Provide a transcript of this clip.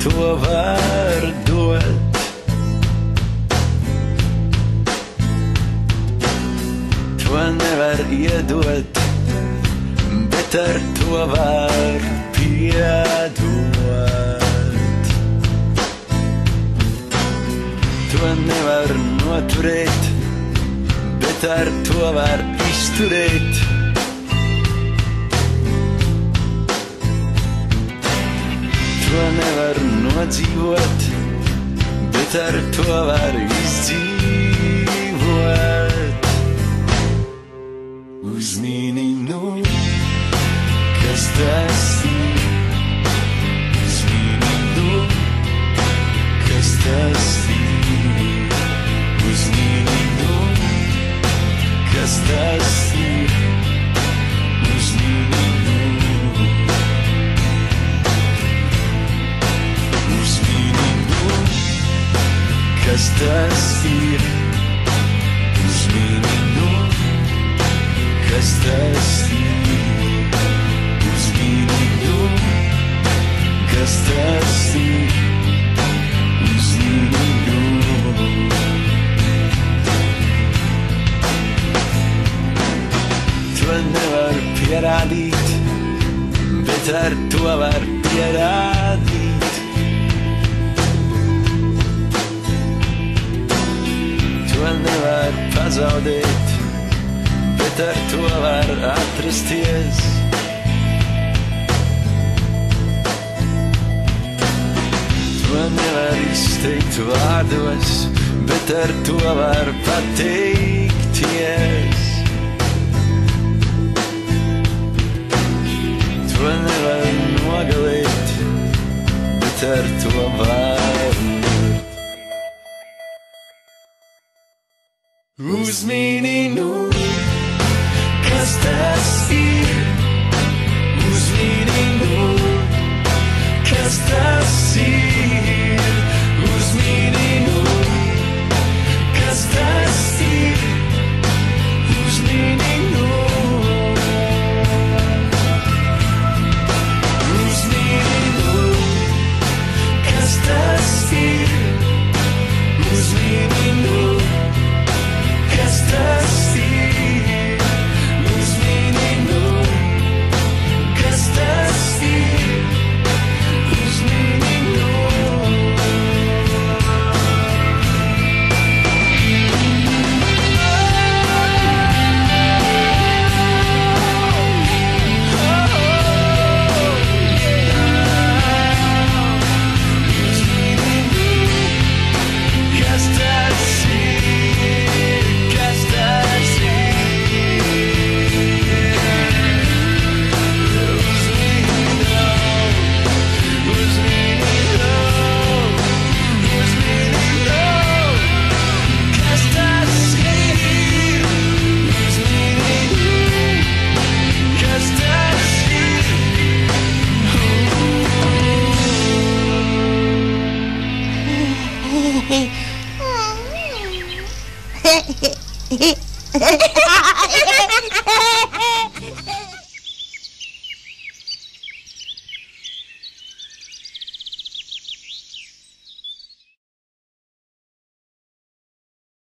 to var dot. To nevar iedot, bet ar to var piedot. To nevar noturēt, bet ar to var izturēt. To nevar nodzīvot, bet ar to var izdzīvot. Uzmini nu, kas tas ir. Uzmini nu, kas tas ir. Uzmini nu, kas tas ir. Uzmini nu. Uzmini nu, kas tas ir. Uzmini nu, kas tas ir. Uzmini nu, kas tas ir. Uzmini nu. To nevar pierādīt, bet ar to var pierādīt. To nevar pazaudēt, bet ar to var atrasties. To nevar izteikt vārdos, bet ar to var pateikties. To nevar nogalēt, bet ar to var. Uzmini nu, kas tas ir. Uzmini nu, kas tas ir. Uzmini nu, kas tas ir. Uzmini nu. Uzmini nu, kas tas ir. Uzmini nu, kas tas ir. Uzmini nu, kas tas ir. Uzmini nu. Hehehehe